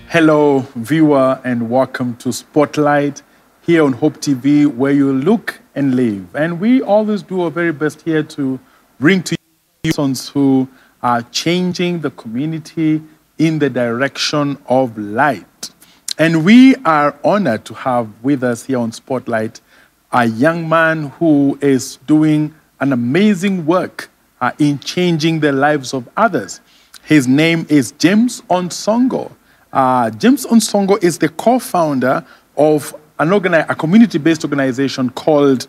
Hello, viewer, and welcome to Spotlight here on Hope TV, where you look and live. And we always do our very best here to bring to you persons who are changing the community in the direction of light. And we are honored to have with us here on Spotlight a young man who is doing an amazing work in changing the lives of others. His name is James Onsongo. James Onsongo is the co-founder of a community-based organization called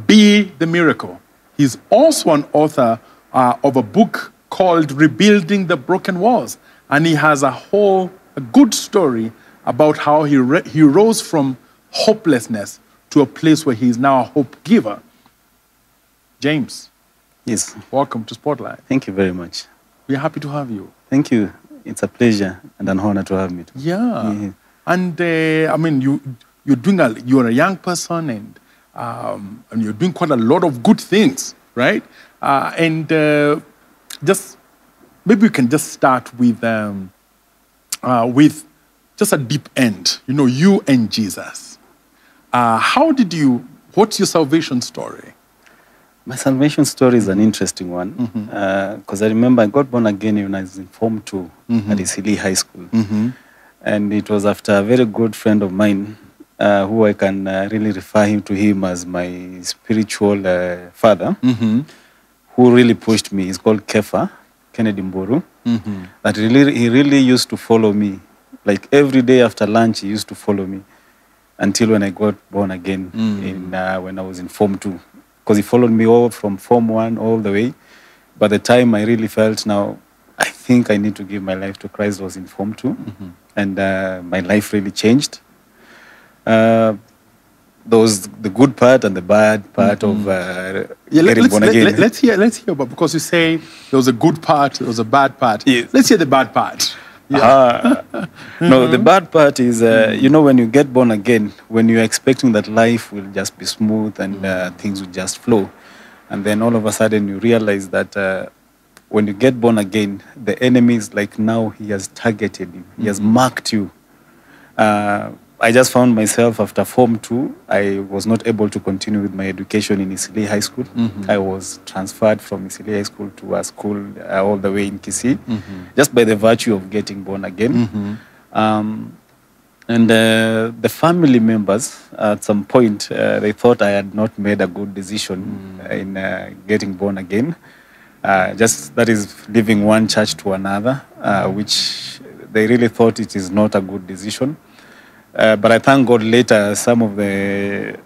Be the Miracle. He's also an author of a book called Rebuilding the Broken Walls. And he has a good story about how he rose from hopelessness to a place where he is now a hope giver. James. Yes. Welcome to Spotlight. Thank you very much. We're happy to have you. Thank you. It's a pleasure and an honor to have me. Yeah. And I mean, you're a young person and you're doing quite a lot of good things, right? Just maybe we can just start with just a deep end. You know, you and Jesus. What's your salvation story? My salvation story is an interesting one because I remember I got born again when I was in Form 2 at East Leigh High School. And it was after a very good friend of mine who I can really refer to him as my spiritual father, who really pushed me. He's called Kefa, Kennedy Mboru. That he really used to follow me. Like every day after lunch, he used to follow me until when I got born again when I was in Form 2. Because he followed me all from Form 1 all the way. By the time I really felt now, I think I need to give my life to Christ was in Form 2. And my life really changed. There was the good part and the bad part of getting born again. Let's hear about, because you say there was a good part, there was a bad part. Yes. Let's hear the bad part. No, the bad part is, when you get born again, when you're expecting that life will just be smooth and things will just flow. And then all of a sudden you realize that when you get born again, the enemy is like now he has targeted you. He has marked you. I just found myself after Form 2, I was not able to continue with my education in East Leigh High School. I was transferred from East Leigh High School to a school all the way in Kisii, just by the virtue of getting born again. And the family members, at some point, they thought I had not made a good decision in getting born again. That is leaving one church to another, which they really thought it is not a good decision. But I thank God later, some of the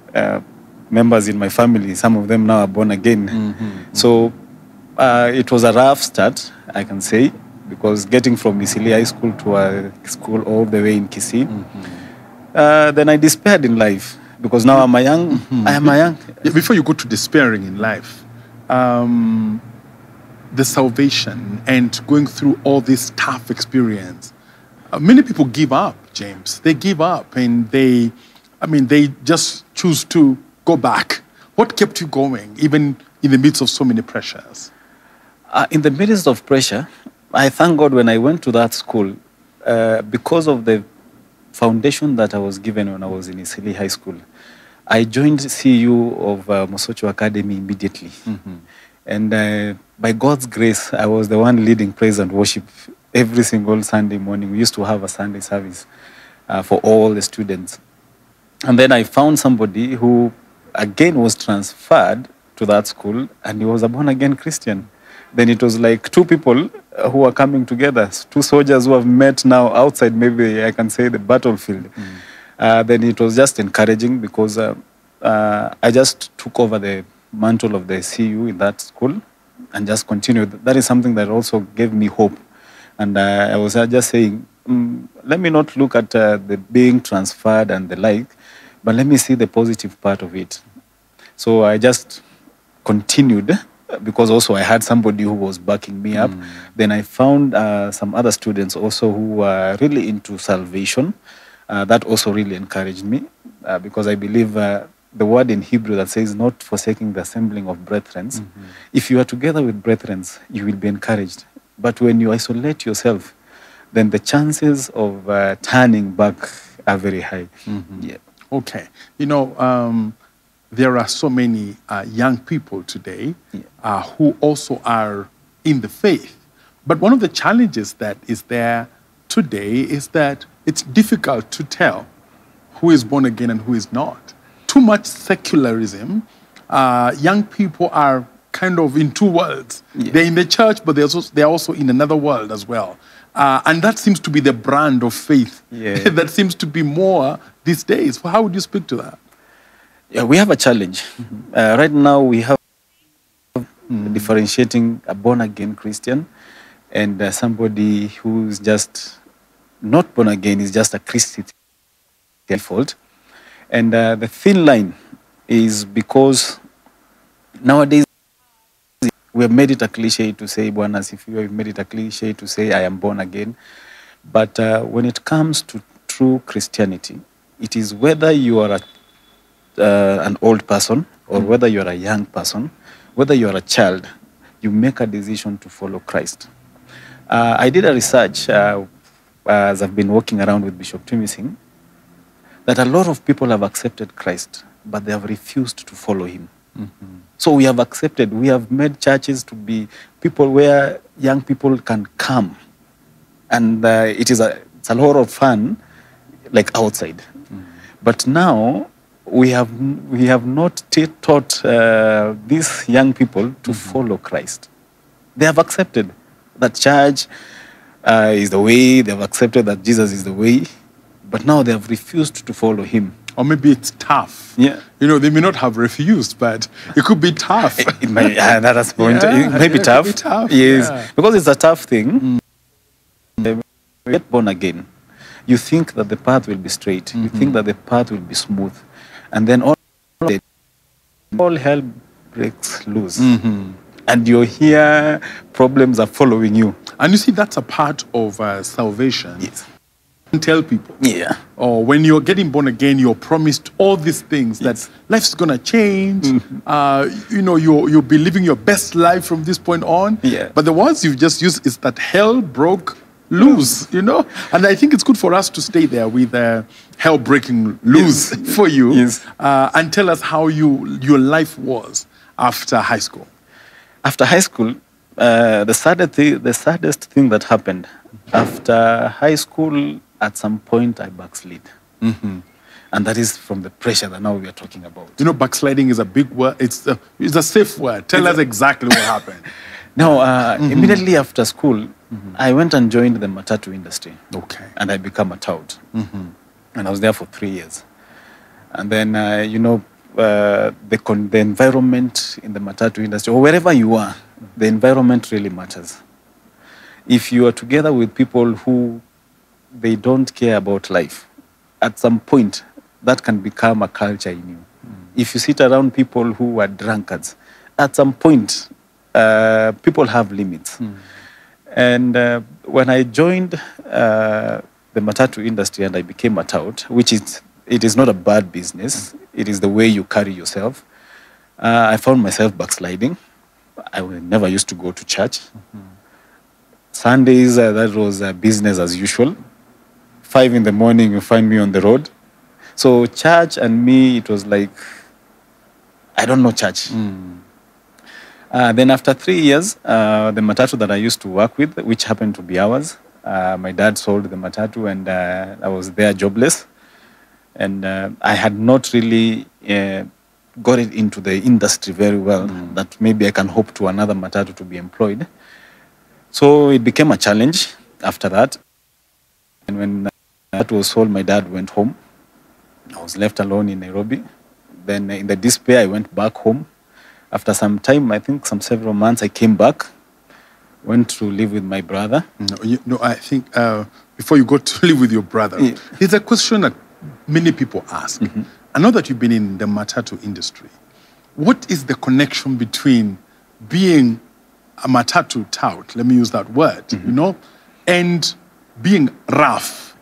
members in my family, some of them now are born again. So it was a rough start, I can say, because getting from East Leigh High School to a school all the way in Kisii, then I despaired in life, because now I am a young. Before you go to despairing in life, the salvation and going through all this tough experience, many people give up, James. They give up and they just choose to go back. What kept you going, even in the midst of so many pressures? In the midst of pressure, I thank God when I went to that school, because of the foundation that I was given when I was in East Leigh High School, I joined CU of Mosocho Academy immediately. And by God's grace, I was the one leading praise and worship every single Sunday morning. We used to have a Sunday service for all the students. And then I found somebody who, again, was transferred to that school, and he was a born-again Christian. Then it was like two people who are coming together, two soldiers who have met now outside, maybe I can say the battlefield. Then it was just encouraging, because I just took over the mantle of the CU in that school and just continued. That is something that also gave me hope. And I was just saying, let me not look at the being transferred and the like, but let me see the positive part of it. So I just continued, because also I had somebody who was backing me up. Then I found some other students also who were really into salvation. That also really encouraged me, because I believe the word in Hebrew that says not forsaking the assembling of brethren. If you are together with brethren, you will be encouraged. But when you isolate yourself, then the chances of turning back are very high. Yeah. Okay. You know, there are so many young people today who also are in the faith. But one of the challenges that is there today is that it's difficult to tell who is born again and who is not. Too much secularism. Young people are kind of in two worlds. They're in the church, but they're also in another world as well. And that seems to be the brand of faith. That seems to be more these days. How would you speak to that? Yeah, we have a challenge. Right now, we have differentiating a born-again Christian and somebody who's just not born again, is just a Christian default. And the thin line is because nowadays we have made it a cliche to say, Buanas, if you have made it a cliche to say, I am born again. But when it comes to true Christianity, it is whether you are an old person or whether you are a young person, whether you are a child, you make a decision to follow Christ. I did a research as I've been walking around with Bishop Tuimising, that a lot of people have accepted Christ, but they have refused to follow him. So we have accepted, we have made churches to be people where young people can come. And it's a lot of fun, like outside. But now, we have not taught these young people to follow Christ. They have accepted that church is the way, they have accepted that Jesus is the way, but now they have refused to follow him. Or maybe it's tough. Yeah. You know, they may not have refused, but it could be tough. It may, that's point. It may be tough. It could be tough. Yes. Because it's a tough thing. You get born again. You think that the path will be straight. You think that the path will be smooth. And then all hell breaks loose. And you're here, problems are following you. And you see, that's a part of salvation. Yes. Tell people. Yeah. Or when you're getting born again, you're promised all these things that life's going to change. You know, you'll be living your best life from this point on. Yeah. But the words you've just used is that hell broke loose, you know? And I think it's good for us to stay there with hell breaking loose for you. Yes. And tell us how your life was after high school. After high school, the saddest thing that happened, after high school, at some point, I backslid. And that is from the pressure that now we are talking about. You know, backsliding is a big word. It's a safe word. Tell us exactly what happened. Now, immediately after school, I went and joined the Matatu industry. Okay. And I became a tout. And I was there for 3 years. And then, you know, the environment in the Matatu industry, or wherever you are, the environment really matters. If you are together with people who they don't care about life, at some point, that can become a culture in you. If you sit around people who are drunkards, at some point, people have limits. And when I joined the Matatu industry and I became a tout, it is not a bad business. It is the way you carry yourself. I found myself backsliding. I never used to go to church. Sundays, that was business as usual. 5 in the morning, you find me on the road. So church and me, it was like, I don't know church. Then after 3 years, the Matatu that I used to work with, which happened to be ours, my dad sold the Matatu and I was there jobless. And I had not really got it into the industry very well, that maybe I can hope to another Matatu to be employed. So it became a challenge after that. And when that was sold, my dad went home. I was left alone in Nairobi. Then in the despair, I went back home. After some time, I think several months, I came back, went to live with my brother. No, I think before you go to live with your brother, there's a question that many people ask. I know that you've been in the Matatu industry. What is the connection between being a Matatu tout, let me use that word, you know, and being rough?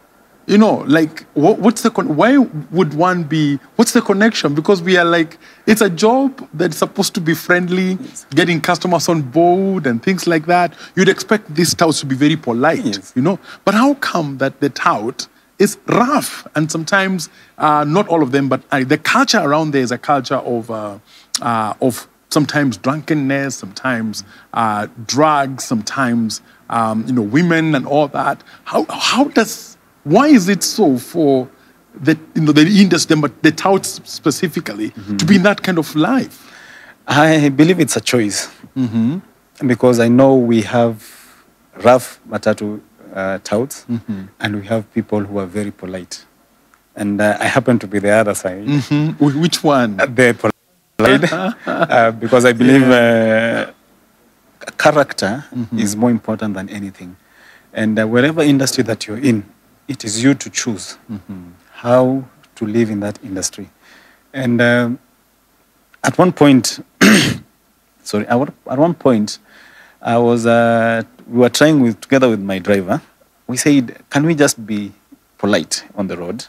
You know, like, what's the why would one be? What's the connection? Because we are like, it's a job that's supposed to be friendly, getting customers on board and things like that. You'd expect these touts to be very polite, you know. But how come that the tout is rough? And sometimes, not all of them, but the culture around there is a culture of sometimes drunkenness, sometimes drugs, sometimes women and all that. Why is it so for the industry, but the touts specifically, to be in that kind of life? I believe it's a choice, because I know we have rough Matatu touts, and we have people who are very polite, and I happen to be the other side. Which one? The polite, because I believe character is more important than anything, and wherever industry that you're in, it is you to choose how to live in that industry. And at one point, I was, we were trying together with my driver. We said, can we just be polite on the road?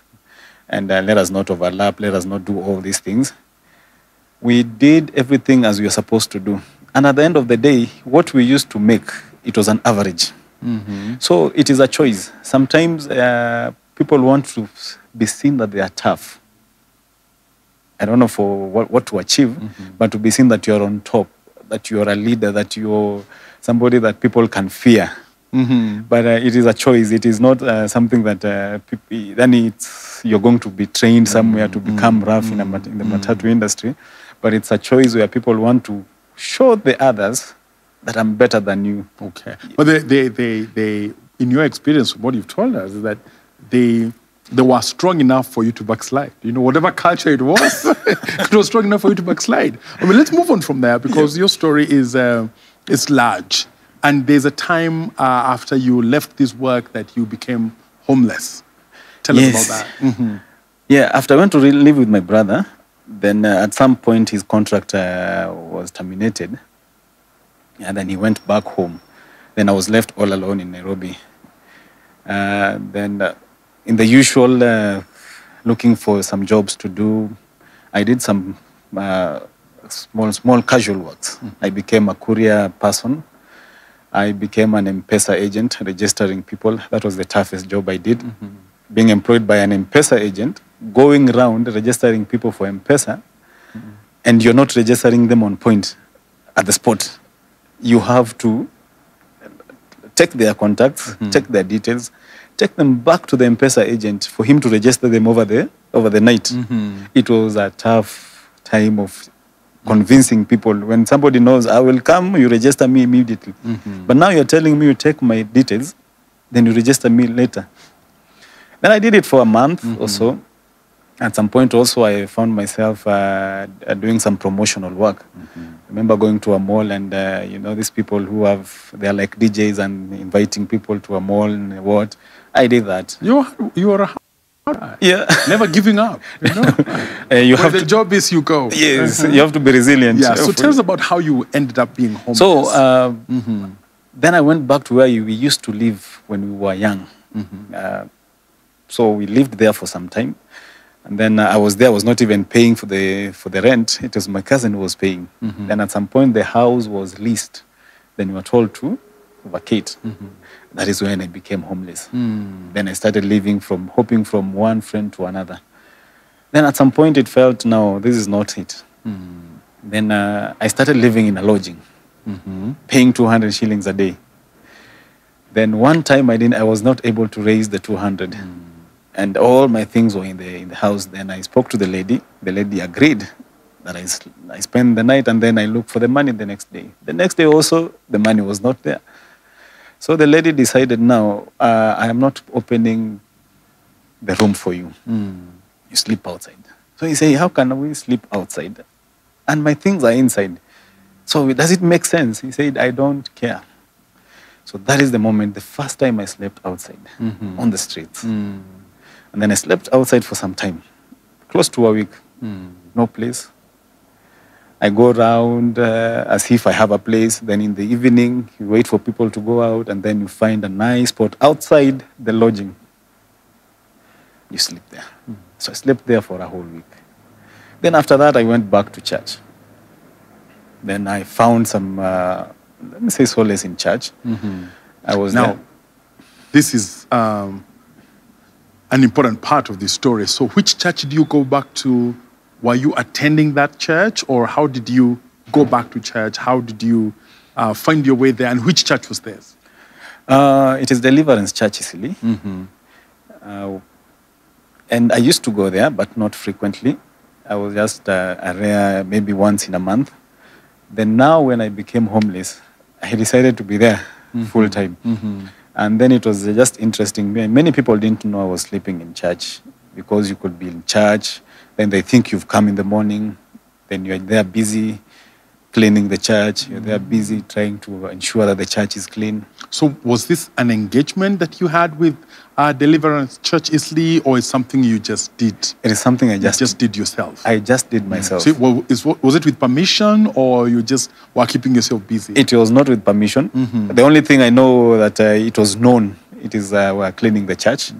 And let us not overlap, let us not do all these things. We did everything as we were supposed to do. And at the end of the day, what we used to make, it was an average. So it is a choice. Sometimes people want to be seen that they are tough. I don't know for what to achieve, but to be seen that you're on top, that you're a leader, that you're somebody that people can fear. But it is a choice. It is not something that then you're going to be trained somewhere to become rough in the Matatu industry. But it's a choice where people want to show the others that I'm better than you. Okay. But they in your experience, what you've told us is that they were strong enough for you to backslide. You know, whatever culture it was, it was strong enough for you to backslide. I mean, let's move on from there, because your story is large. And there's a time after you left this work that you became homeless. Tell us about that. Yeah, after I went to live with my brother, then at some point his contract was terminated. And then he went back home. Then I was left all alone in Nairobi. Then in the usual looking for some jobs to do, I did some small casual works. I became a courier person. I became an Mpesa agent, registering people. That was the toughest job I did. Being employed by an Mpesa agent, going around registering people for Mpesa, and you're not registering them on point at the spot. You have to take their contacts, take their details, take them back to the Mpesa agent for him to register them over the night. It was a tough time of convincing people. When somebody knows, I will come, you register me immediately. But now you're telling me you take my details, then you register me later. Then I did it for a month or so. At some point also, I found myself doing some promotional work. I remember going to a mall and, these people they're like DJs and inviting people to a mall and what. I did that. You are a hard guy. Yeah. Never giving up, you know. Where the job is, you go. Yes, you have to be resilient. Yeah, so tell us about how you ended up being homeless. So then I went back to where we used to live when we were young. So we lived there for some time. And then I was not even paying for the rent. It was my cousin who was paying. Then at some point, the house was leased. Then we were told to vacate. That is when I became homeless. Then I started hopping from one friend to another. Then at some point, it felt, no, this is not it. Then I started living in a lodging, paying 200 shillings a day. Then one time I was not able to raise the 200. And all my things were in the house. Then I spoke to the lady. The lady agreed that I spend the night and then I look for the money the next day. The next day also, the money was not there. So the lady decided, now, I am not opening the room for you. You sleep outside. So he said, how can we sleep outside? And my things are inside. So does it make sense? He said, I don't care. So that is the moment, the first time I slept outside on the streets. And then I slept outside for some time, close to a week, no place. I go around as if I have a place. Then in the evening, you wait for people to go out, and then you find a nice spot outside the lodging. you sleep there. So I slept there for a whole week. Then after that, I went back to church. Then I found some, let me say, solace in church. I was Now, there. this is an important part of the story. So which church did you go back to? Were you attending that church, or how did you go back to church? How did you find your way there, and which church was this? It is Deliverance Church, East Leigh. And I used to go there, but not frequently. I was just a rare, maybe once in a month. Then now when I became homeless, I decided to be there full time. And then it was just interesting. Many people didn't know I was sleeping in church, because you could be in church, then they think you've come in the morning, then you're there busy cleaning the church, you're there busy trying to ensure that the church is clean. So was this an engagement that you had with Deliverance Church East Leigh, or is something you just did? It is something I just did yourself. I just did myself. So was it with permission, or you just were keeping yourself busy? It was not with permission. The only thing I know that it was known, it is we're cleaning the church.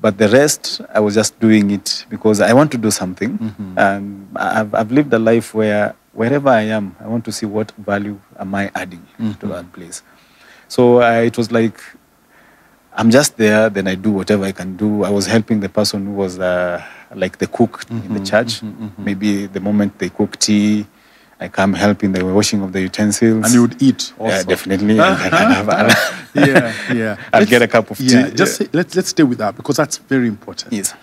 But the rest, I was just doing it because I want to do something. And I've lived a life where wherever I am, I want to see what value am I adding to that place. So it was like, I'm just there, then I do whatever I can do. I was helping the person who was like the cook in the church. Maybe the moment they cook tea, I come help in the washing of the utensils. And you would eat also. Yeah, definitely. I'll get a cup of tea. Yeah, let's stay with that, because that's very important. Yes.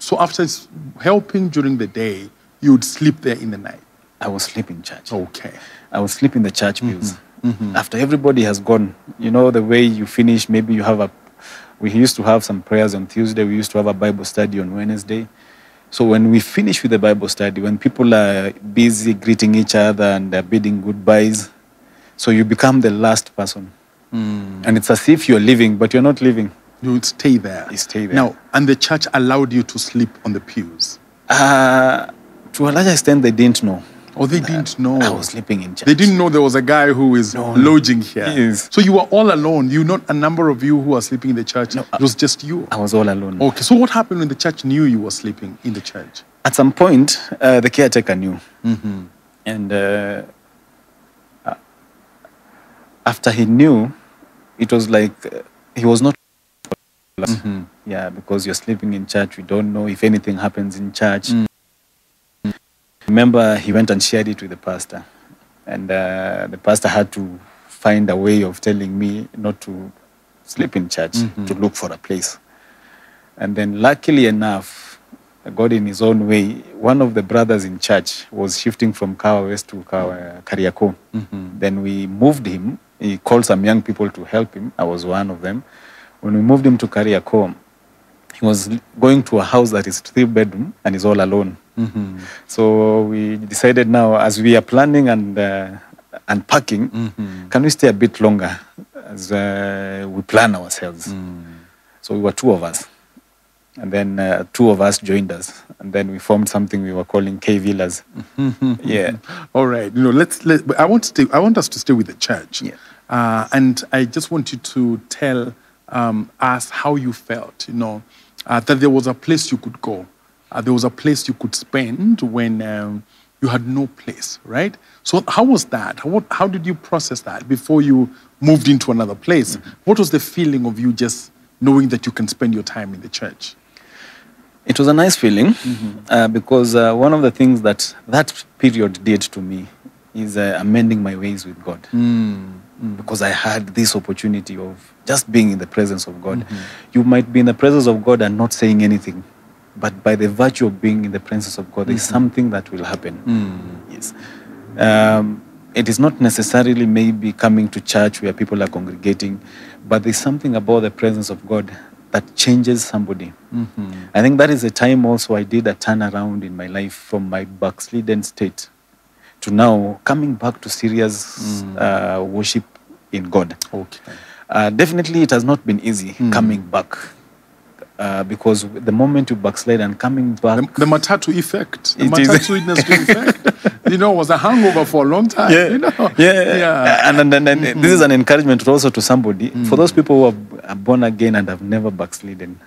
So after helping during the day, you would sleep there in the night? I was sleeping in church. Okay. I would sleep in the church pews. After everybody has gone, you know, the way you finish, maybe you have we used to have some prayers on Tuesday. We used to have a Bible study on Wednesday. So when we finish with the Bible study, when people are busy greeting each other and they're bidding goodbyes, so you become the last person. And it's as if you're leaving, but you're not leaving. You would stay there. You stay there. Now, and the church allowed you to sleep on the pews? To a large extent, they didn't know. Oh, they didn't know. I was sleeping in church. They didn't know there was a guy who is lodging here. Yes. So you were all alone. You not a number of you who were sleeping in the church. No, it was just you. I was all alone. Okay. So what happened when the church knew you were sleeping in the church? At some point, the caretaker knew. And after he knew, it was like he was not. Yeah, because you're sleeping in church. We don't know if anything happens in church. Remember, he went and shared it with the pastor. And the pastor had to find a way of telling me not to sleep in church, to look for a place. And then luckily enough, God in his own way, one of the brothers in church was shifting from Kawa West to Kariako. Then we moved him. He called some young people to help him. I was one of them. When we moved him to Kariako, he was going to a house that is 3-bedroom and is all alone. So we decided now, as we are planning and packing, can we stay a bit longer as we plan ourselves? So we were 2 of us. And then 2 of us joined us. And then we formed something we were calling K Villas. Yeah. All right. You know, I want us to stay with the church. Yeah. And I just want you to tell us how you felt, you know, that there was a place you could go. There was a place you could spend when you had no place, right? So how was that? How did you process that before you moved into another place? What was the feeling of you just knowing that you can spend your time in the church? It was a nice feeling because one of the things that period did to me is amending my ways with God. Because I had this opportunity of just being in the presence of God. You might be in the presence of God and not saying anything, but by the virtue of being in the presence of God, there's something that will happen. Yes. It is not necessarily maybe coming to church where people are congregating, but there's something about the presence of God that changes somebody. I think that is the time also I did a turnaround in my life from my backslidden state to now coming back to serious worship in God. Okay. Definitely it has not been easy coming back because the moment you backslide and coming back... The Matatu effect. The Matatu industry effect, you know, was a hangover for a long time. Yeah. You know? Yeah. And this is an encouragement also to somebody. For those people who are born again and have never backslidden,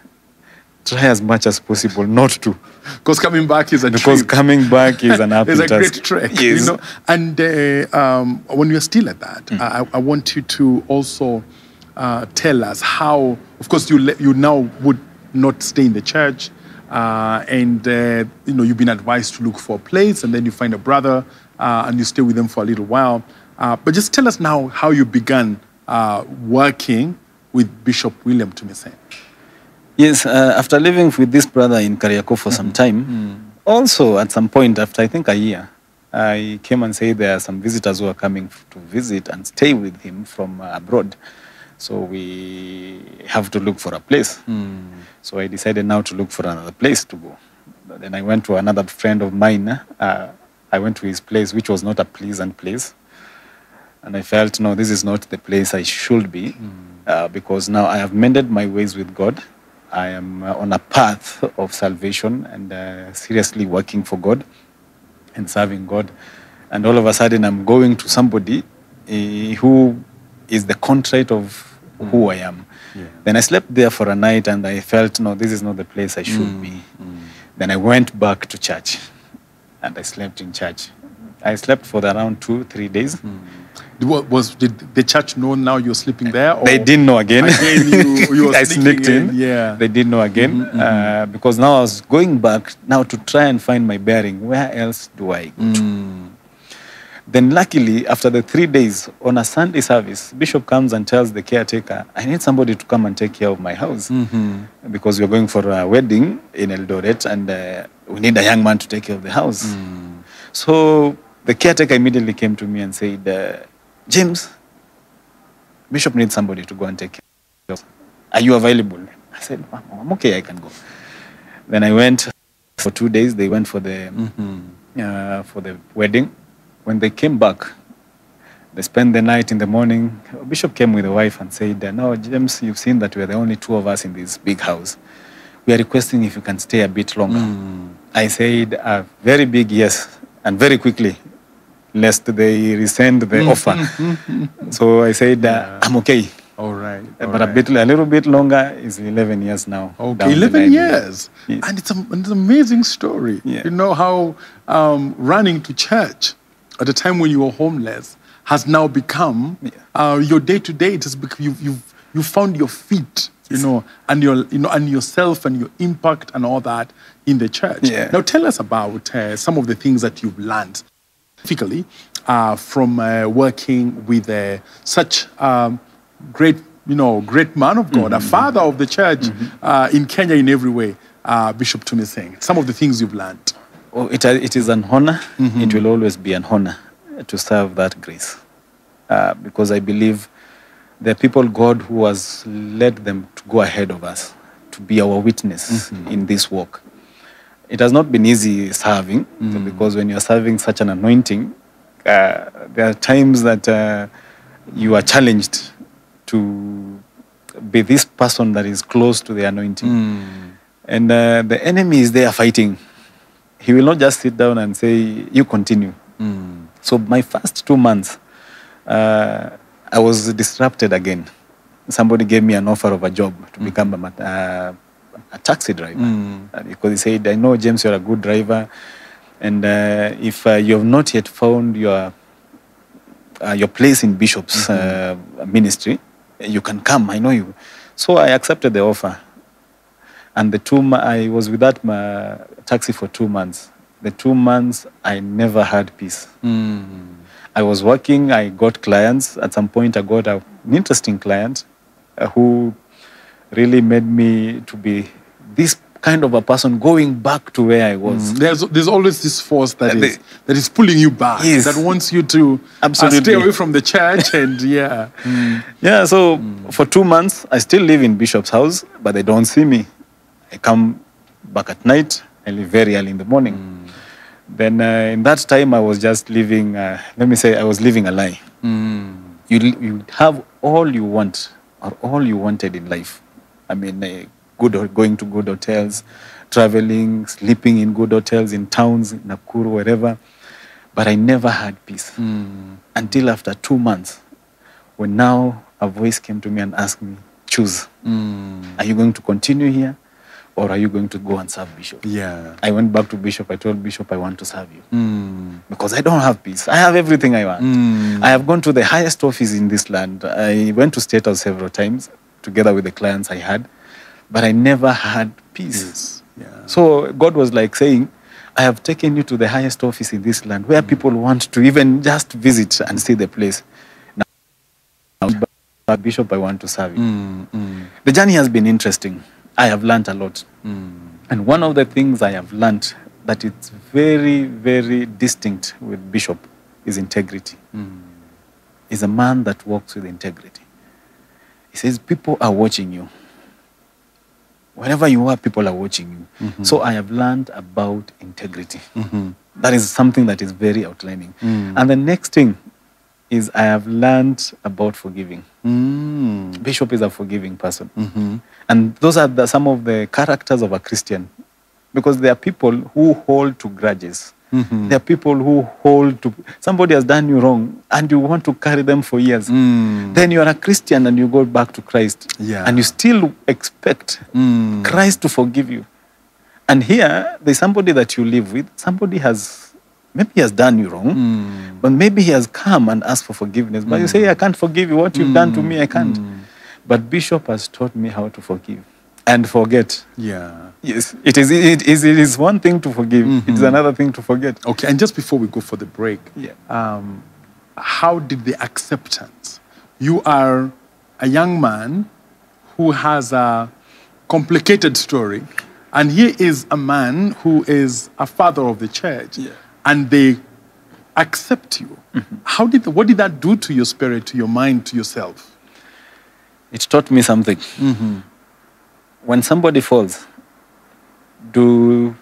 try as much as possible not to. Because coming back is a Because trip. coming back is an It's a task. great trek, Yes. you know. And when you're still at that, I want you to also tell us how. Of course, you now would not stay in the church, and you know, you've been advised to look for a place, and then you find a brother, and you stay with them for a little while. But just tell us now how you began working with Bishop William Tuimising. Yes, after living with this brother in Kariako for some time, also at some point after I think a year, I came and said there are some visitors who are coming to visit and stay with him from abroad. So we have to look for a place. So I decided now to look for another place to go. Then I went to another friend of mine. I went to his place, which was not a pleasant place. And I felt, no, this is not the place I should be, because now I have mended my ways with God. I am on a path of salvation and seriously working for God and serving God. And all of a sudden, I'm going to somebody who is the contrary of who I am. Yeah. Then I slept there for a night and I felt, no, this is not the place I should be. Then I went back to church and I slept in church. I slept for around 2-3 days. Did the church know now you're sleeping there? Or they didn't know again. You were I sneaked in. Yeah. They didn't know again because now I was going back now to try and find my bearing. Where else do I go to? Then luckily, after the 3 days, on a Sunday service, Bishop comes and tells the caretaker, I need somebody to come and take care of my house because we're going for a wedding in Eldoret and we need a young man to take care of the house. So the caretaker immediately came to me and said, James, Bishop needs somebody to go and take care of the house. Are you available? I said, I'm okay, I can go. Then I went for 2 days. They went for the wedding. When they came back, they spent the night. In the morning, Bishop came with the wife and said, no, James, you've seen that we're the only 2 of us in this big house. We are requesting if you can stay a bit longer. I said a very big yes, and very quickly, lest they rescind the offer. So I said, I'm okay. All right. But a little bit longer is 11 years now. Okay, 11 years. Yes. And it's an amazing story. Yeah. You know how running to church at a time when you were homeless has now become your day-to-day. It has become, you found your feet, you know, and and yourself and your impact and all that in the church. Yeah. Now tell us about some of the things that you've learned, specifically from working with such great man of God, a father of the church in Kenya in every way, Bishop Tuimising. Some of the things you've learned. Oh, it is an honor. It will always be an honor to serve that grace, because I believe the people God who has led them to go ahead of us, to be our witness in this work. It has not been easy serving, because when you are serving such an anointing, there are times that you are challenged to be this person that is close to the anointing. And the enemy is there fighting. He will not just sit down and say, you continue. So my first 2 months, I was disrupted again. Somebody gave me an offer of a job to become a taxi driver. Because he said, I know, James, you're a good driver. And if you have not yet found your place in Bishop's ministry, you can come, I know you. So I accepted the offer. And I was with that taxi for 2 months. The 2 months, I never had peace. I was working, I got clients. At some point, I got an interesting client who really made me to be this kind of a person going back to where I was. There's always this force that is pulling you back, that wants you to stay away from the church. And so for 2 months, I still live in Bishop's house, but they don't see me. I come back at night, I leave very early in the morning. Then in that time, I was just living, I was living a lie. You have all you want, or all you wanted in life. I mean, going to good hotels, traveling, sleeping in good hotels, in towns, in Nakuru, wherever. But I never had peace. Until after 2 months, when now a voice came to me and asked me, choose. Are you going to continue here? or are you going to go and serve Bishop? Yeah. I went back to Bishop. I told Bishop I want to serve you. Because I don't have peace. I have everything I want. I have gone to the highest office in this land. I went to State House several times together with the clients I had, but I never had peace. Yes. Yeah. So God was like saying, I have taken you to the highest office in this land where people want to even just visit and see the place. Now, Bishop, I want to serve you. The journey has been interesting. I have learned a lot. And one of the things I have learned that it's very, very distinct with Bishop is integrity. He's a man that walks with integrity. He says, people are watching you. Wherever you are, people are watching you. So I have learned about integrity. That is something that is very outlining. And the next thing is I have learned about forgiving. Bishop is a forgiving person. And those are some of the characters of a Christian. Because there are people who hold to grudges. There are people who hold to... Somebody has done you wrong and you want to carry them for years. Then you are a Christian and you go back to Christ. And you still expect Christ to forgive you. And here, there's somebody that you live with. Somebody has... Maybe he has done you wrong. But maybe he has come and asked for forgiveness. But you say, I can't forgive you. What you've done to me, I can't. But Bishop has taught me how to forgive. And forget. Yeah. Yes, it is one thing to forgive. It is another thing to forget. Okay, and just before we go for the break, how did the acceptance? You are a young man who has a complicated story, and here is a man who is a father of the church, and they accept you. What did that do to your spirit, to your mind, to yourself? It taught me something. When somebody falls, do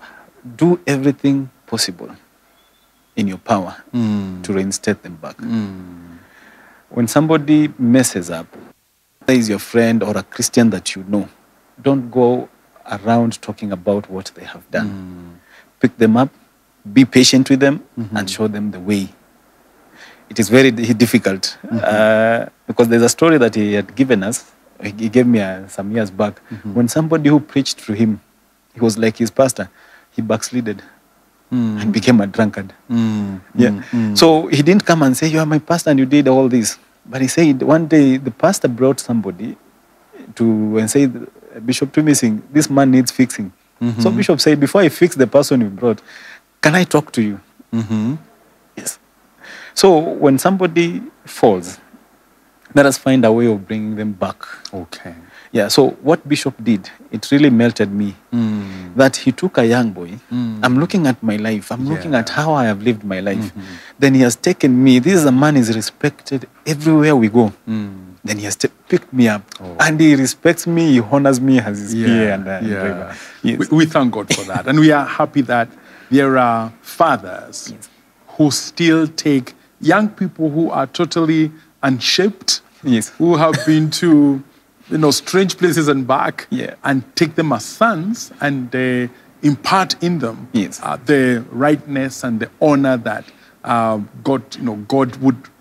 everything possible in your power to reinstate them back. When somebody messes up, whether is your friend or a Christian that you know, don't go around talking about what they have done. Pick them up, be patient with them, and show them the way. It is very difficult because there's a story that he had given us. He gave me some years back. When somebody who preached to him, he was like his pastor, he backslided and became a drunkard. So he didn't come and say, you are my pastor and you did all this. But he said one day the pastor brought somebody and said, Bishop Tuimising, this man needs fixing. So Bishop said, before I fix the person you brought, can I talk to you? Yes. So when somebody falls, let us find a way of bringing them back. Okay. Yeah, so what Bishop did, it really melted me. That he took a young boy. I'm looking at my life. I'm looking at how I have lived my life. Then he has taken me. This is a man who is respected everywhere we go. Then he has picked me up. And he respects me, he honors me as his peer and driver. Yes. We thank God for that. And we are happy that there are fathers who still take young people who are totally unshaped, who have been to strange places and back, and take them as sons and impart in them the rightness and the honor that God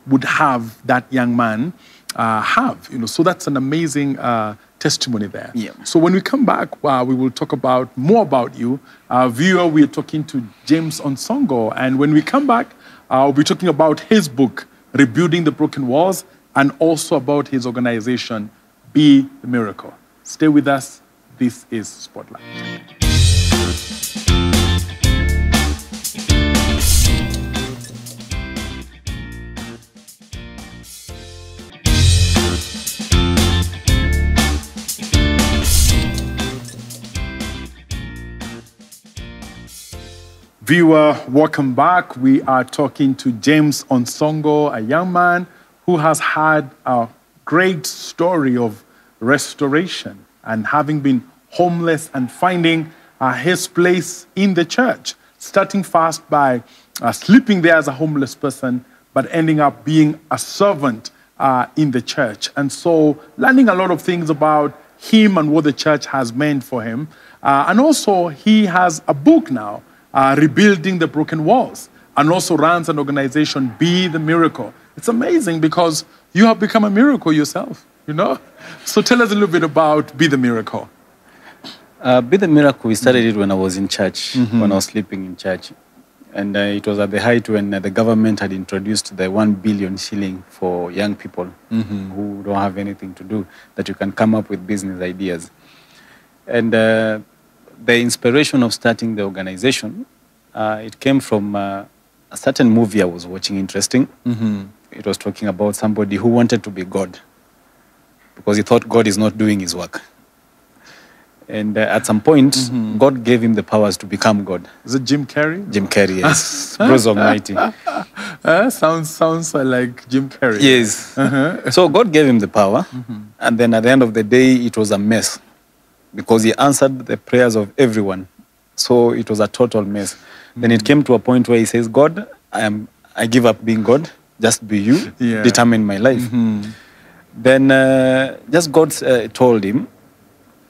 would have that young man have. So that's an amazing testimony there. So when we come back, we will talk more about you. Viewer, we are talking to James Onsongo, and when we come back, we'll be talking about his book, Rebuilding the Broken Walls, and also about his organization, Be the Miracle. Stay with us. This is Spotlight. Viewer, welcome back. We are talking to James Onsongo, a young man who has had a great story of restoration and having been homeless and finding his place in the church, starting fast by sleeping there as a homeless person, but ending up being a servant in the church. And so learning a lot of things about him and what the church has meant for him. And also he has a book now, Rebuilding the Broken Walls, and also runs an organization, Be the Miracle. It's amazing because you have become a miracle yourself, So tell us a little bit about Be the Miracle. Be the miracle, we started it when I was in church, when I was sleeping in church. And it was at the height when the government had introduced the 1 billion shilling for young people who don't have anything to do, that you can come up with business ideas. And the inspiration of starting the organization, it came from a certain movie I was watching, interesting. It was talking about somebody who wanted to be God because he thought God is not doing his work. And at some point, God gave him the powers to become God. Is it Jim Carrey? Jim Carrey, yes. Bruce Almighty. Sounds like Jim Carrey. Yes. So God gave him the power. And then at the end of the day, it was a mess because he answered the prayers of everyone. So it was a total mess. Then it came to a point where he says, God, I give up being God. Just be you. Determine my life. Then just God told him,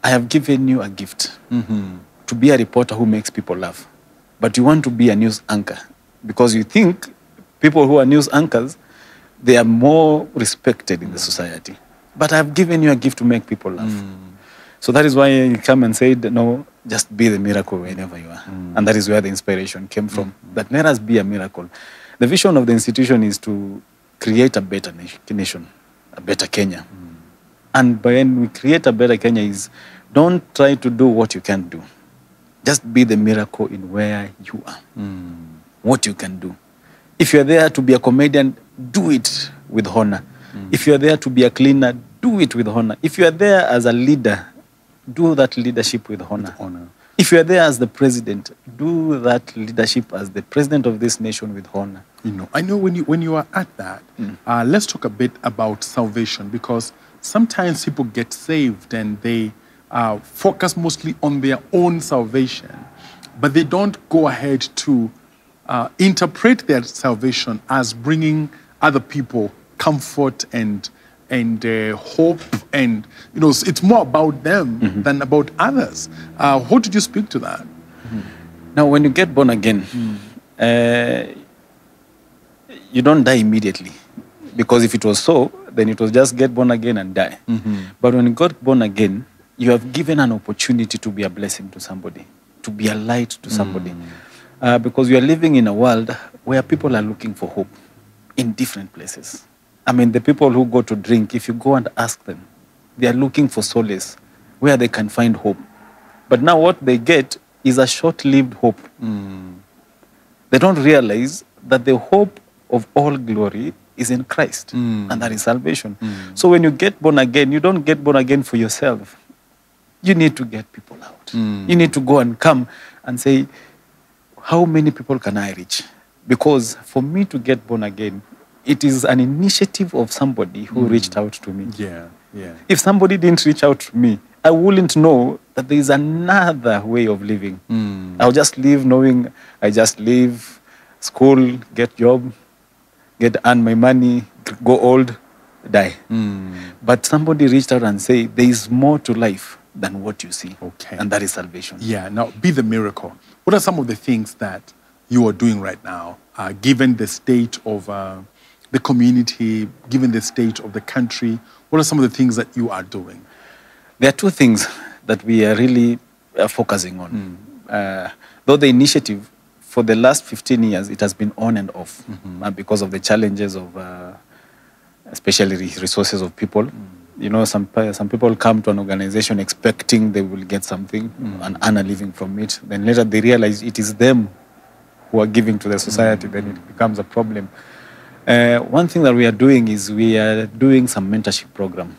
I have given you a gift to be a reporter who makes people laugh. But you want to be a news anchor because you think people who are news anchors, they are more respected in the society. But I've given you a gift to make people laugh. So that is why he came and said, no, just be the miracle wherever you are. And that is where the inspiration came from, that let us be a miracle. The vision of the institution is to create a better nation, a better Kenya. And when we create a better Kenya is, don't try to do what you can't do. Just be the miracle in where you are, what you can do. If you're there to be a comedian, do it with honor. If you're there to be a cleaner, do it with honor. If you're there as a leader, do that leadership with honor. If you're there as the president, do that leadership as the president of this nation with honor. I know when you are at that, let's talk a bit about salvation, because sometimes people get saved and they focus mostly on their own salvation, but they don't go ahead to interpret their salvation as bringing other people comfort and hope, and it's more about them than about others. How did you speak to that? Now, when you get born again, you don't die immediately, because if it was so, then it was just get born again and die. But when you got born again, you have given an opportunity to be a blessing to somebody, to be a light to somebody, because you are living in a world where people are looking for hope in different places. I mean, the people who go to drink, if you go and ask them, they are looking for solace, where they can find hope. But now what they get is a short-lived hope. They don't realize that the hope of all glory is in Christ, and that is salvation. So when you get born again, you don't get born again for yourself. You need to get people out. You need to go and come and say, how many people can I reach? Because for me to get born again, it is an initiative of somebody who reached out to me. If somebody didn't reach out to me, I wouldn't know that there is another way of living. I'll just live knowing I just live, school, get job, earn my money, go old, die. But somebody reached out and said, there is more to life than what you see. And that is salvation. Now, be the miracle. What are some of the things that you are doing right now, given the state of the community, given the state of the country? What are some of the things that you are doing? There are two things that we are really focusing on. Though the initiative, for the last 15 years, it has been on and off because of the challenges of, especially resources of people. Some people come to an organization expecting they will get something and earn a living from it. Then later they realize it is them who are giving to the society. Then it becomes a problem. One thing that we are doing is we are doing some mentorship program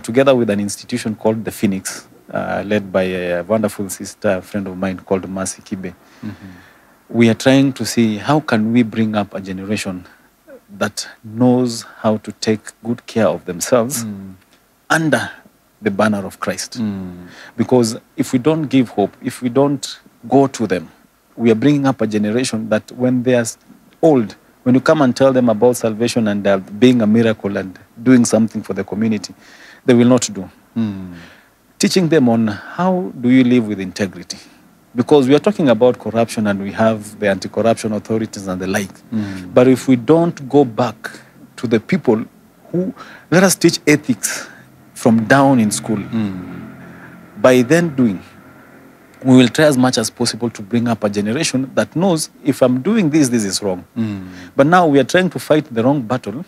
together with an institution called the Phoenix, led by a wonderful sister, a friend of mine called Mercy Kibe. We are trying to see how can we bring up a generation that knows how to take good care of themselves under the banner of Christ. Because if we don't give hope, if we don't go to them, we are bringing up a generation that when they are old, when you come and tell them about salvation and being a miracle and doing something for the community, they will not do. Teaching them on how do you live with integrity. Because we are talking about corruption and we have the anti-corruption authorities and the like. But if we don't go back to the people who, let us teach ethics from down in school. By then doing, we will try as much as possible to bring up a generation that knows if I'm doing this, this is wrong. But now we are trying to fight the wrong battle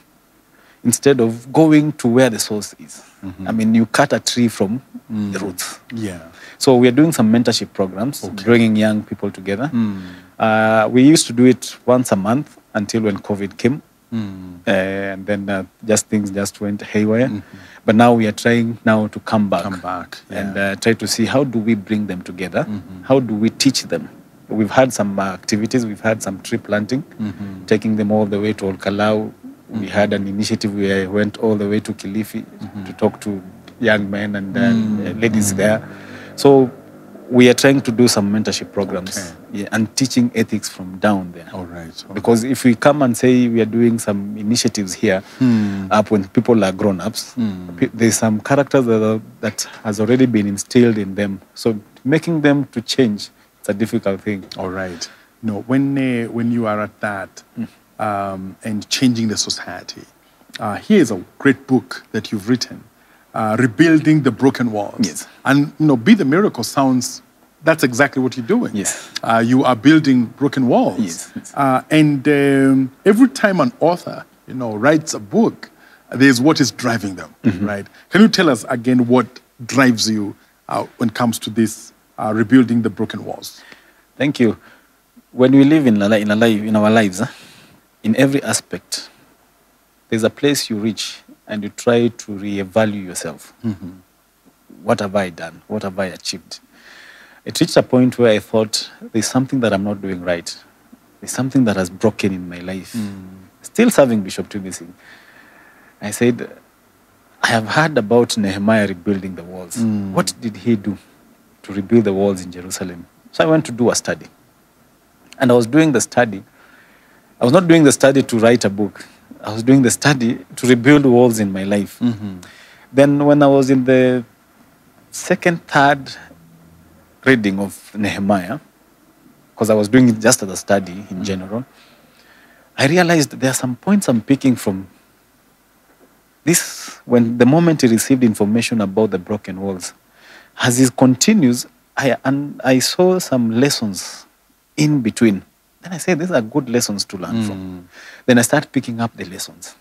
instead of going to where the source is. I mean, you cut a tree from the roots. Yeah. So we are doing some mentorship programs, bringing young people together. We used to do it once a month until when COVID came. And then things just went haywire. But now we are trying now to come back and try to see how do we bring them together? How do we teach them? We've had some activities. We've had some tree planting, taking them all the way to Olkalau. We had an initiative where I went all the way to Kilifi to talk to young men and ladies there. So we are trying to do some mentorship programs and teaching ethics from down there. All right. Because if we come and say we are doing some initiatives here, up when people are grown-ups, there's some characters that has already been instilled in them. So making them to change, it's a difficult thing. All right. No, when you are at that and changing the society, here's a great book that you've written. Rebuilding the broken walls. Yes. And, Be the Miracle sounds, that's exactly what you're doing. Yes. You are building broken walls. Yes. And every time an author, writes a book, there's what is driving them, right? Can you tell us again what drives you when it comes to this rebuilding the broken walls? Thank you. When we live in our lives, in every aspect, there's a place you reach and you try to reevaluate yourself. What have I done? What have I achieved? It reached a point where I thought, there's something that I'm not doing right. There's something that has broken in my life. Still serving Bishop Tuimising. I said, I have heard about Nehemiah rebuilding the walls. What did he do to rebuild the walls in Jerusalem? So I went to do a study. And I was doing the study. I was not doing the study to write a book. I was doing the study to rebuild walls in my life. Then when I was in the third reading of Nehemiah, because I was doing it just as a study in general, I realized there are some points I'm picking from this. When the moment he received information about the broken walls, as it continues, I saw some lessons in between. Then I said, these are good lessons to learn from. Then I started picking up the lessons.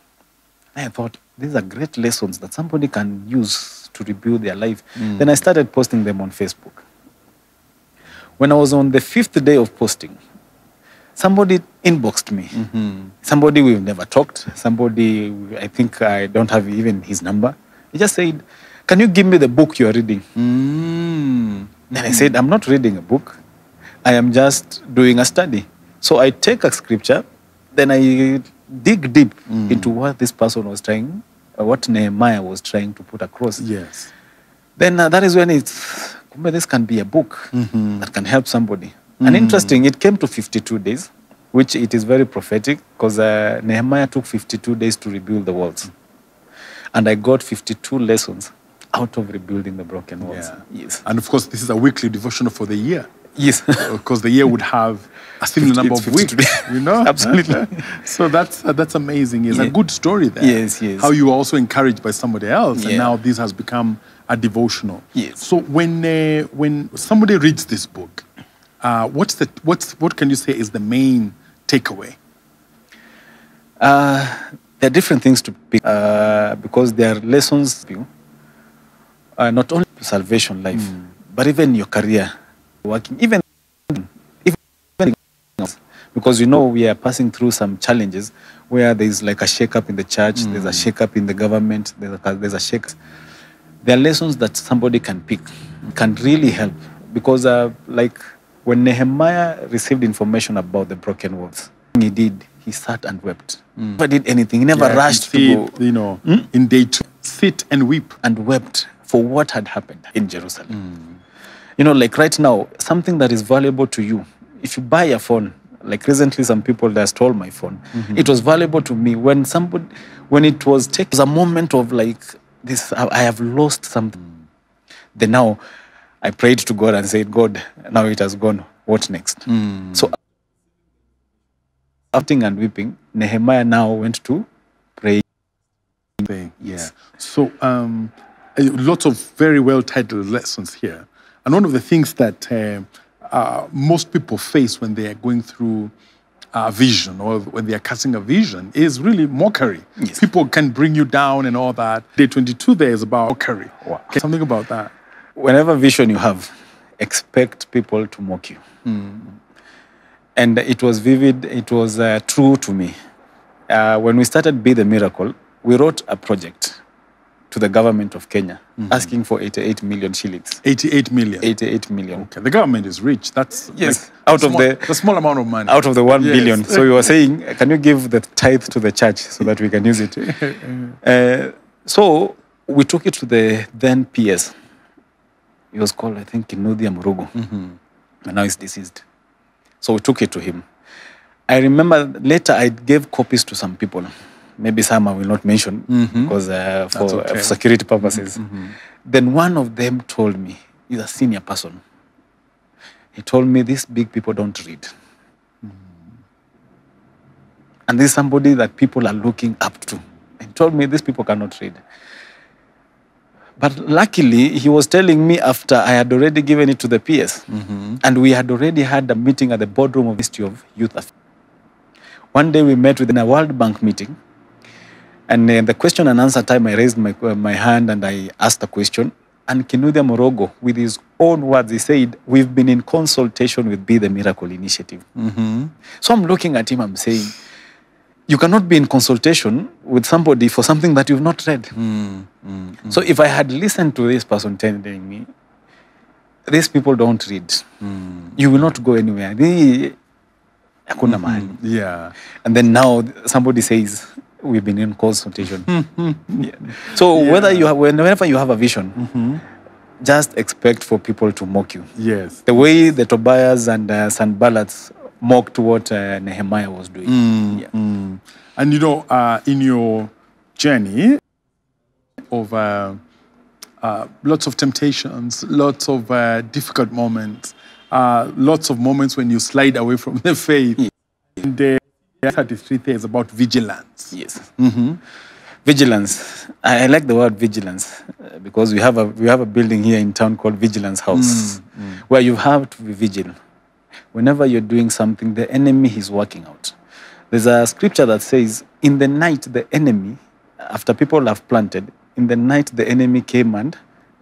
And I thought, these are great lessons that somebody can use to rebuild their life. Then I started posting them on Facebook. When I was on the 5th day of posting, somebody inboxed me. Somebody we've never talked. Somebody, I think I don't have even his number. He just said, can you give me the book you're reading? And I said, I'm not reading a book. I am just doing a study. So I take a scripture, then I dig deep into what this person was trying, what Nehemiah was trying to put across. Yes. Then that is when this can be a book that can help somebody. And interesting, it came to 52 days, which it is very prophetic, because Nehemiah took 52 days to rebuild the walls. And I got 52 lessons out of rebuilding the broken walls. Yeah. Yes. And of course, this is a weekly devotional for the year. Yes. Because the year would have a similar number of weeks, Absolutely. So that's amazing. It's a good story there. Yes. How you were also encouraged by somebody else, and now this has become a devotional. Yes. So when somebody reads this book, what can you say is the main takeaway? There are different things to pick because there are lessons, not only salvation life, but even your career, working, even because we are passing through some challenges where there's like a shake-up in the church, there's a shake-up in the government, there's a shake. There are lessons that somebody can pick, can really help. Because like when Nehemiah received information about the broken walls, he sat and wept. Never did anything. He never rushed to go. In day 2, sit and weep. And wept for what had happened in Jerusalem. Like right now, something that is valuable to you, if you buy a phone, like recently some people that stole my phone, it was valuable to me when it was taken, it was a moment of like, this, I have lost something. Then now, I prayed to God and said, God, now it has gone. What next? So, after and weeping, Nehemiah now went to pray. Yeah. So, lots of very well titled lessons here. And one of the things that most people face when they are going through a vision or when they are casting a vision is really mockery. Yes. People can bring you down and all that. Day 22 there is about mockery. Wow. Something about that. Whenever vision you have, expect people to mock you. And it was vivid, it was true to me. When we started Be the Miracle, we wrote a project to the government of Kenya, asking for 88 million shillings. 88 million. 88 million. Okay, the government is rich. That's Yes, like out of the small amount of money. Out of the 1 Yes. billion. So you were saying, can you give the tithe to the church so that we can use it? So we took it to the then PS. He was called, I think, Kinuthia Murugu. And now he's deceased. So we took it to him. I remember later I gave copies to some people. Maybe some I will not mention because for security purposes. Then one of them told me, he's a senior person. He told me, these big people don't read. And this is somebody that people are looking up to. He told me, these people cannot read. But luckily, he was telling me after I had already given it to the PS. And we had already had a meeting at the boardroom of the Ministry of Youth Affairs. One day we met within a World Bank meeting. And the question and answer time, I raised my hand and I asked a question. And Kinuthia Murugu, with his own words, he said, we've been in consultation with Be the Miracle Initiative. So I'm looking at him, I'm saying, you cannot be in consultation with somebody for something that you've not read. So if I had listened to this person telling me, these people don't read, you will not go anywhere. Hakuna mahali. Yeah. And then now somebody says, we've been in consultation. So whenever you have a vision, just expect for people to mock you. Yes. The way the Tobias and Sanballats mocked what Nehemiah was doing. And you know, in your journey of lots of temptations, lots of difficult moments, lots of moments when you slide away from the faith. And 33 is about vigilance. Yes. Vigilance. I like the word vigilance because we have a building here in town called Vigilance House, where you have to be vigilant. Whenever you're doing something, the enemy is working out. There's a scripture that says, in the night, the enemy, after people have planted, in the night, the enemy came and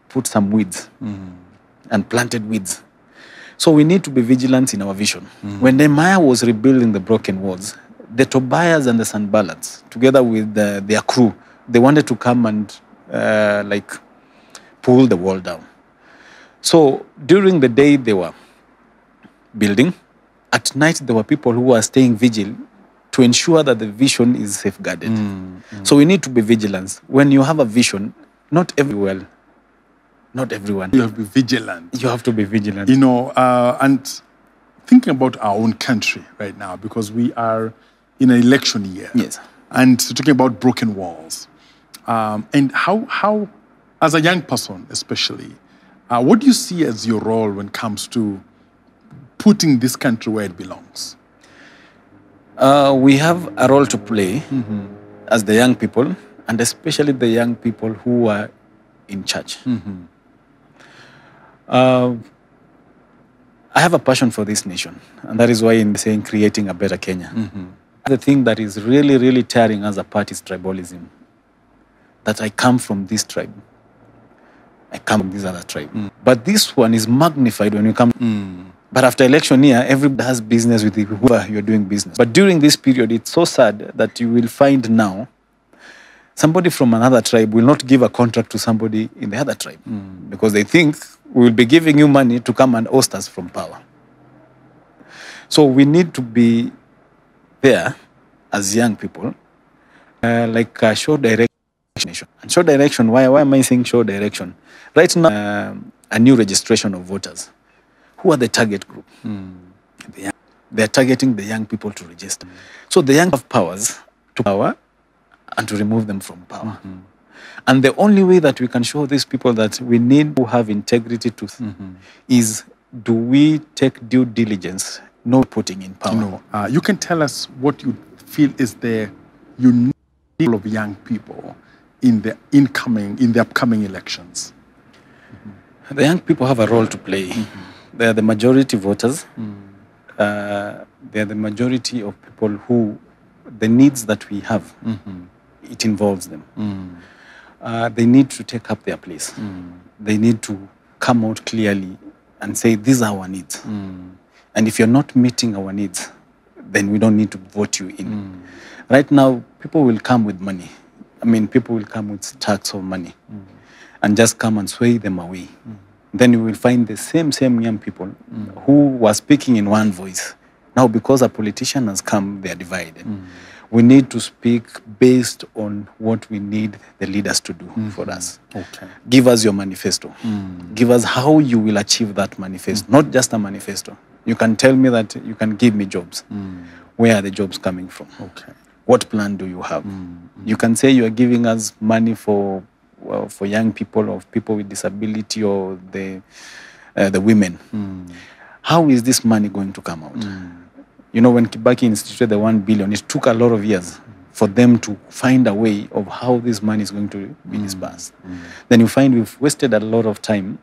put some weeds and planted weeds. So we need to be vigilant in our vision. When Nehemiah was rebuilding the broken walls, the Tobias and the Sanballats, together with their crew, they wanted to come and pull the wall down. So during the day, they were building. At night, there were people who were staying vigilant to ensure that the vision is safeguarded. So we need to be vigilant. When you have a vision, not everyone. You have to be vigilant. You have to be vigilant. You know, and thinking about our own country right now, because we are in an election year. Yes. And talking about broken walls. And how, as a young person especially, what do you see as your role when it comes to putting this country where it belongs? We have a role to play as the young people, and especially the young people who are in church. I have a passion for this nation, and that is why in saying creating a better Kenya. The thing that is really, really tearing us apart is tribalism. That I come from this tribe. I come from this other tribe. But this one is magnified when you come. But after election year, everybody has business with whoever you're doing business. But during this period, it's so sad that you will find now somebody from another tribe will not give a contract to somebody in the other tribe because they think we will be giving you money to come and oust us from power. So we need to be there as young people, show direction. And show direction, why am I saying show direction? Right now, a new registration of voters. Who are the target group? They're targeting the young people to register. So the young have powers to power and to remove them from power. And the only way that we can show these people that we need to have integrity to is, do we take due diligence, no putting in power? No. You can tell us what you feel is the unique role of young people in the upcoming elections. The young people have a role to play. They are the majority voters. They are the majority of people who, the needs that we have, it involves them. They need to take up their place. They need to come out clearly and say, these are our needs. And if you're not meeting our needs, then we don't need to vote you in. Right now, people will come with money. I mean, people will come with stacks of money and just come and sway them away. Then you will find the same young people who were speaking in one voice. Now, because a politician has come, they are divided. We need to speak based on what we need the leaders to do for us. Okay. Give us your manifesto. Give us how you will achieve that manifesto, not just a manifesto. You can tell me that you can give me jobs. Where are the jobs coming from? Okay. What plan do you have? You can say you are giving us money for young people or people with disability or the women. How is this money going to come out? You know, when Kibaki instituted the 1 billion, it took a lot of years for them to find a way of how this money is going to be dispersed. Then you find we've wasted a lot of time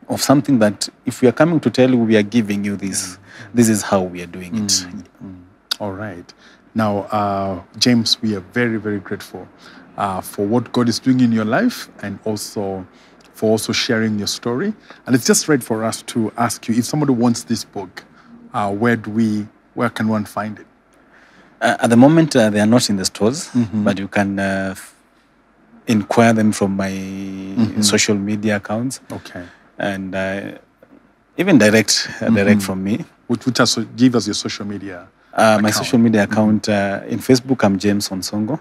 of something that if we are coming to tell you we are giving you this, this is how we are doing it. All right. Now, James, we are very, very grateful for what God is doing in your life and also for also sharing your story. And it's just right for us to ask you, if somebody wants this book, where can one find it? At the moment, they are not in the stores, but you can inquire them from my social media accounts. Okay. And even direct from me. Which also give us your social media my social media account, in Facebook, I'm James Onsongo.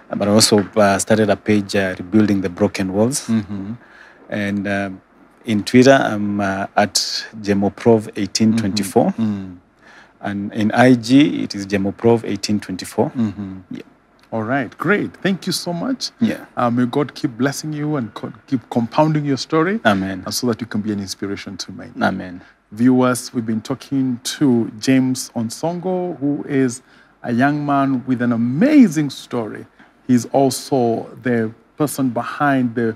But I also started a page, Rebuilding the Broken Walls. And in Twitter, I'm at Jemoprov1824. And in IG, it is Jemoprov1824. Yeah. All right, great. Thank you so much. Yeah. May God keep blessing you and keep compounding your story. Amen. And so that you can be an inspiration to many. Amen. Viewers, we've been talking to James Onsongo, who is a young man with an amazing story. He's also the person behind the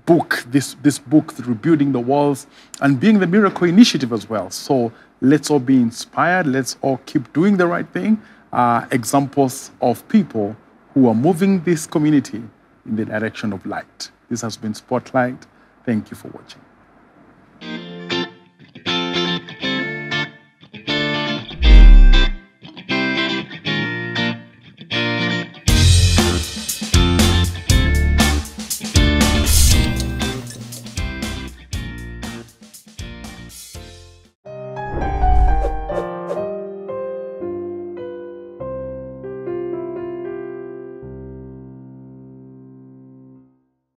book, this book, Rebuilding the Walls, and being the Miracle Initiative as well. So let's all be inspired. Let's all keep doing the right thing. Examples of people who are moving this community in the direction of light. This has been Spotlight. Thank you for watching.